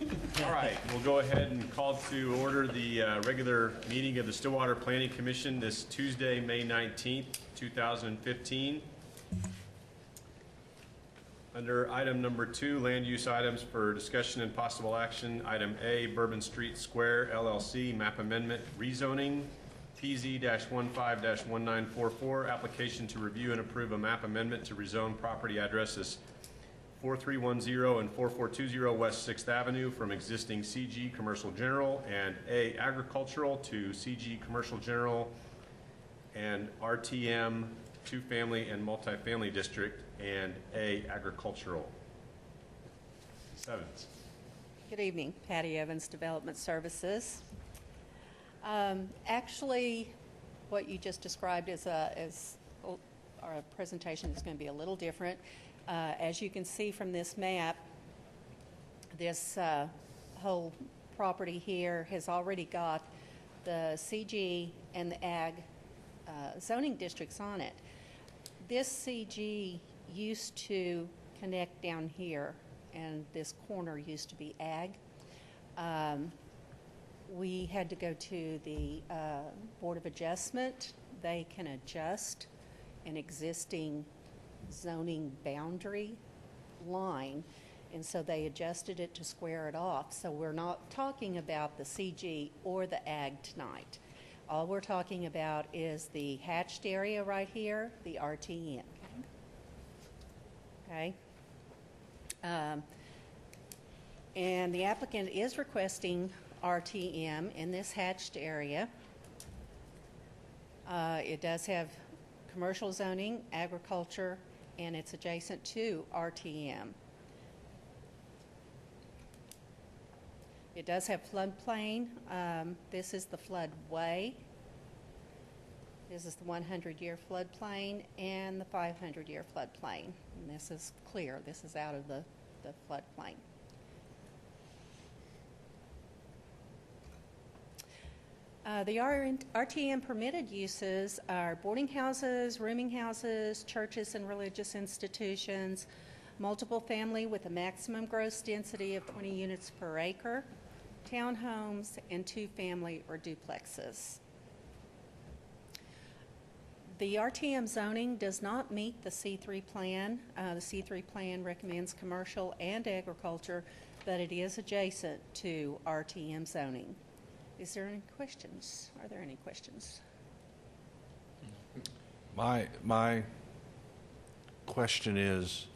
All right, we'll go ahead and call to order the regular meeting of the Stillwater Planning Commission this Tuesday, May 19th, 2015. Under item number 2, land use items for discussion and possible action, item A, Bourbon Street Square LLC map amendment rezoning, PZ-15-1944, application to review and approve a map amendment to rezone property addresses 4310 and 4420 West 6th Avenue from existing CG Commercial General and A Agricultural to CG Commercial General and RTM two-family and multifamily district and A Agricultural. Ms. Evans. Good evening, Patty Evans, Development Services. Actually, what you just described is our presentation is going to be a little different. As you can see from this map, this whole property here has already got the CG and the Ag zoning districts on it. This CG used to connect down here, and this corner used to be Ag. We had to go to the Board of Adjustment. They can adjust an existing zoning boundary line, and so they adjusted it to square it off. So we're not talking about the CG or the Ag tonight. All we're talking about is the hatched area right here, the RTM. Okay? And the applicant is requesting RTM in this hatched area. It does have commercial zoning, agriculture, and it's adjacent to RTM. It does have floodplain. This is the floodway. This is the 100-year floodplain and the 500-year floodplain. And this is clear. This is out of the floodplain. The RTM permitted uses are boarding houses, rooming houses, churches and religious institutions, multiple family with a maximum gross density of 20 units per acre, townhomes, and two-family or duplexes. The RTM zoning does not meet the C3 plan. The C3 plan recommends commercial and agriculture, but it is adjacent to RTM zoning. Is there any questions? Are there any questions? My question is,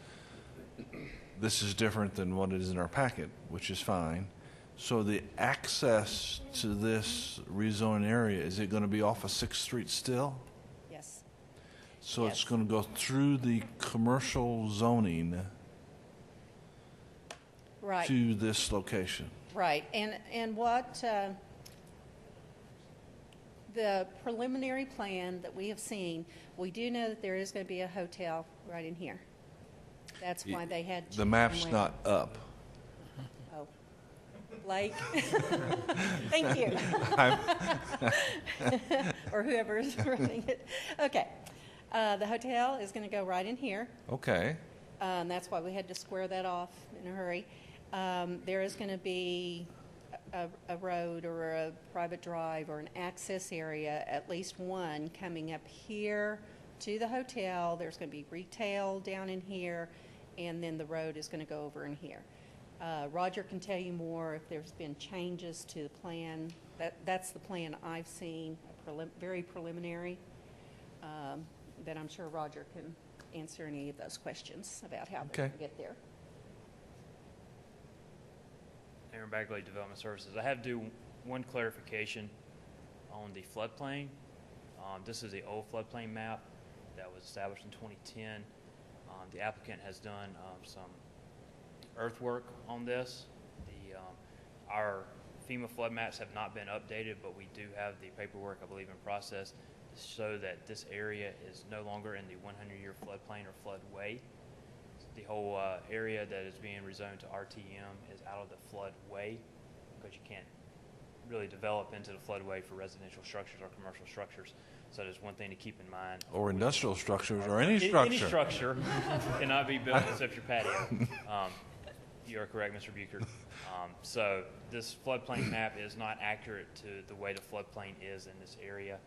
this is different than what is in our packet, which is fine. So the access to this rezone area, is it going to be off of 6th Street still? Yes. So Yes. it's going to go through the commercial zoning Right. to this location? Right. And what the preliminary plan that we have seen, we do know that there is going to be a hotel right in here. That's why they had The map's not up. Oh, Blake. Thank you. Or whoever is running it. Okay. The hotel is going to go right in here. Okay. And that's why we had to square that off in a hurry. There is going to be a road or a private drive or an access area, at least one, coming up here to the hotel. There's going to be retail down in here, and then the road is going to go over in here. Roger can tell you more if there's been changes to the plan. That's the plan I've seen, very preliminary, but I'm sure Roger can answer any of those questions about how they're going to get there. Aaron Bagley, Development Services. I have to do one clarification on the floodplain. This is the old floodplain map that was established in 2010. The applicant has done some earthwork on this. Our FEMA flood maps have not been updated, but we do have the paperwork, I believe, in process to show that this area is no longer in the 100-year floodplain or floodway. The whole area that is being rezoned to RTM is out of the floodway because you can't really develop into the floodway for residential structures or commercial structures. So there's one thing to keep in mind. Or industrial structures, or any structure. Any structure cannot be built except your patio. You are correct, Mr. Bucher. So this floodplain map is not accurate to the way the floodplain is in this area.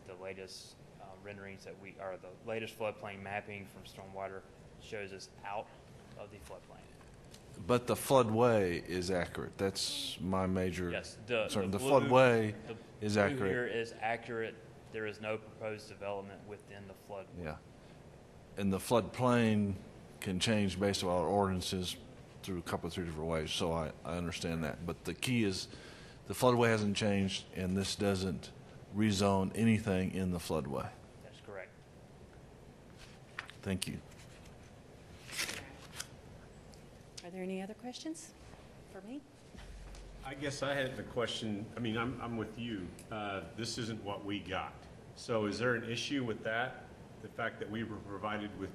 The latest renderings that the latest floodplain mapping from Stillwater shows us out of the floodplain. But the floodway is accurate. That's my major Yes, concern. The blue- floodway the is blue accurate. here is accurate. There is no proposed development within the flood. Yeah. And the floodplain can change based on our ordinances through a couple of three different ways, so I understand that. But the key is the floodway hasn't changed, and this doesn't rezone anything in the floodway. That's correct. Thank you. Are there any other questions for me? I guess I had the question, I mean, I'm with you. This isn't what we got. So is there an issue with that? The fact that we were provided with,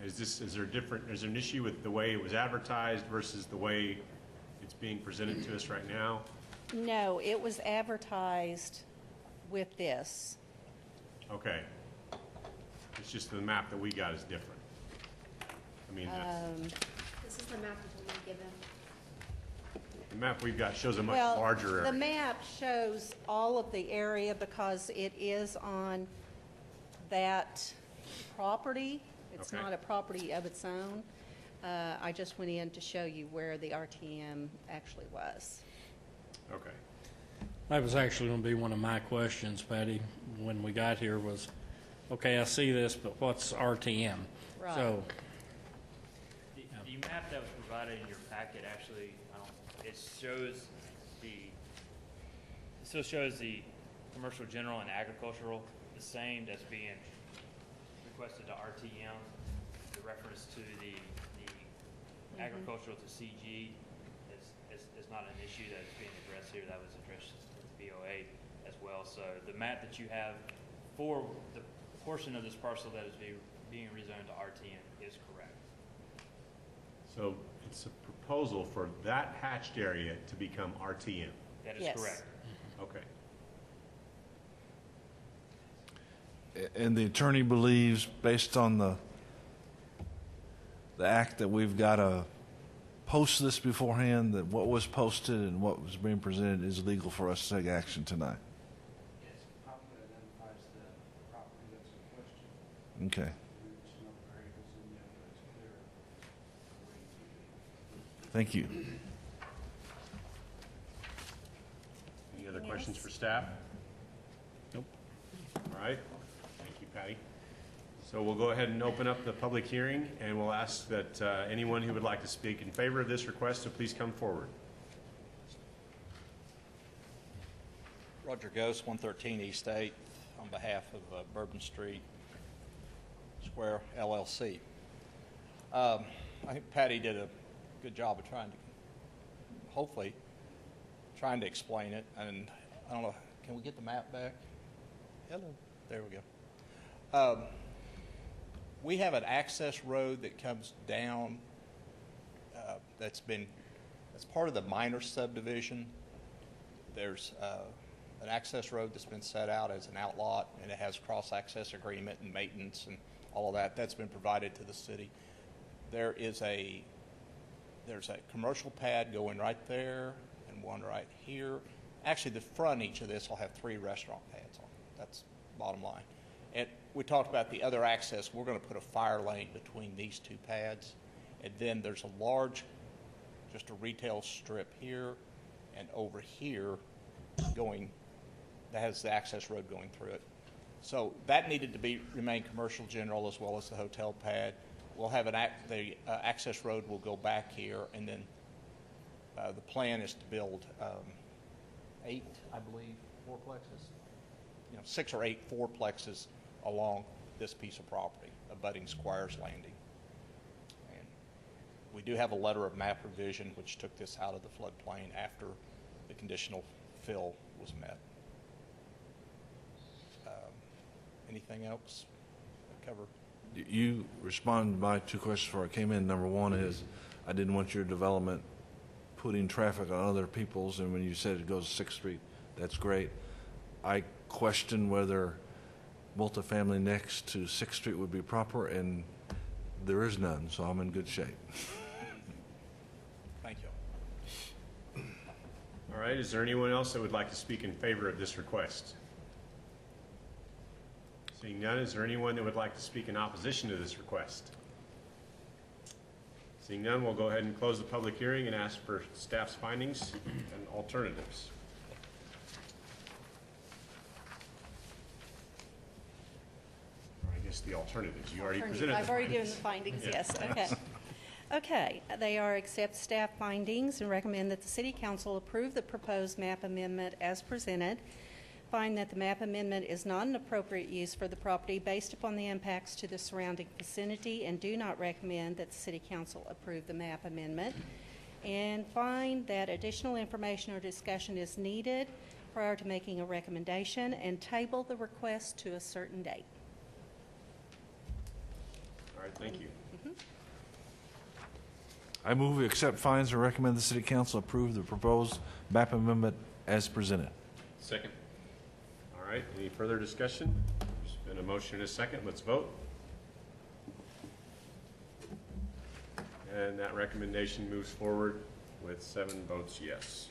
is there an issue with the way it was advertised versus the way it's being presented to us right now? No, it was advertised with this. Okay. It's just the map that we got is different. I mean, This is the map that we given. the map we've got shows a much Well, larger the area. map shows all of the area because it is on that property. It's Okay. not a property of its own. I just went in to show you where the RTM actually was. Okay. That was actually going to be one of my questions, Patty, when we got here was, okay, I see this, but what's RTM? Right. So, The map that was provided in your packet actually, it still shows the commercial, general, and agricultural the same that's being requested to RTM. The reference to the agricultural to CG is not an issue that is being addressed here. That was addressed with BOA as well. So the map that you have for the portion of this parcel that is being rezoned to RTM is correct. So it's a proposal for that hatched area to become RTM. That is Yes. correct. Okay. And the attorney believes, based on the act, that we've got to post this beforehand, that what was posted and what was being presented is legal for us to take action tonight. Yes, properly identifies the property that's in question. Okay. There's no variables in there, but it's clear where you keep it. Thank you. Any other Anything questions else? for staff? Nope. All right. Thank you, Patty. So we'll go ahead and open up the public hearing, and we'll ask that anyone who would like to speak in favor of this request to please come forward. Roger Ghost, 113 East 8th, on behalf of Bourbon Street Square LLC. I think Patty did a good job of hopefully, trying to explain it. And I don't know, can we get the map back? Hello, there we go. We have an access road that comes down, that's part of the minor subdivision. There's an access road that's been set out as an outlot, and it has cross-access agreement and maintenance and all of that. That's been provided to the city. There's a commercial pad going right there and one right here. Actually, the frontage of this will have 3 restaurant pads on it. That's bottom line. And we talked about the other access. We're going to put a fire lane between these 2 pads. And then there's a large, just a retail strip here and over here that has the access road going through it. So that needed to remain commercial general as well as the hotel pad. We'll have the access road will go back here, and then the plan is to build 8, I believe, fourplexes. 6 or 8 fourplexes along this piece of property, abutting Squires Landing. And we do have a letter of map revision which took this out of the floodplain after the conditional fill was met. Anything else I cover? You responded to my 2 questions before I came in. Number 1 is, I didn't want your development putting traffic on other people's, and when you said it goes to 6th Street, that's great. I question whether multifamily next to 6th Street would be proper, and there is none, so I'm in good shape. Thank you. right, is there anyone else that would like to speak in favor of this request? Seeing none, is there anyone that would like to speak in opposition to this request? Seeing none, we'll go ahead and close the public hearing and ask for staff's findings and alternatives. Or I guess the alternatives, you already presented. I've the already given the findings. findings, yes, okay. Okay, they are accept staff findings and recommend that the city council approve the proposed map amendment as presented. Find that the map amendment is not an appropriate use for the property based upon the impacts to the surrounding vicinity and do not recommend that the city council approve the map amendment. And find that additional information or discussion is needed prior to making a recommendation and table the request to a certain date. All right, thank you. I move we accept findings and recommend the city council approve the proposed map amendment as presented. Second. All right, any further discussion? There's been a motion and a second. Let's vote. And that recommendation moves forward with 7 votes yes.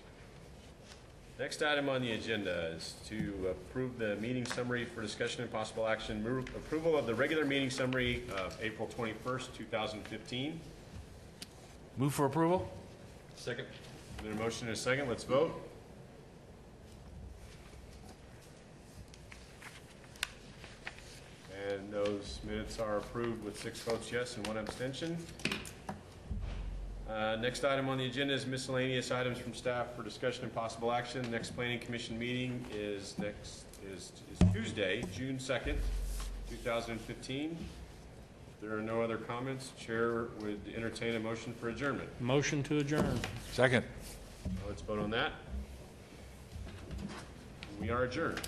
Next item on the agenda is to approve the meeting summary for discussion and possible action. Approval of the regular meeting summary of April 21st, 2015. Move for approval? Second. Been a motion and a second. Let's vote. And those minutes are approved with 6 votes yes and 1 abstention. Next item on the agenda is miscellaneous items from staff for discussion and possible action. Next planning commission meeting is Tuesday, June 2nd, 2015. If there are no other comments, Chair would entertain a motion for adjournment. Motion to adjourn. Second. Let's vote on that. We are adjourned.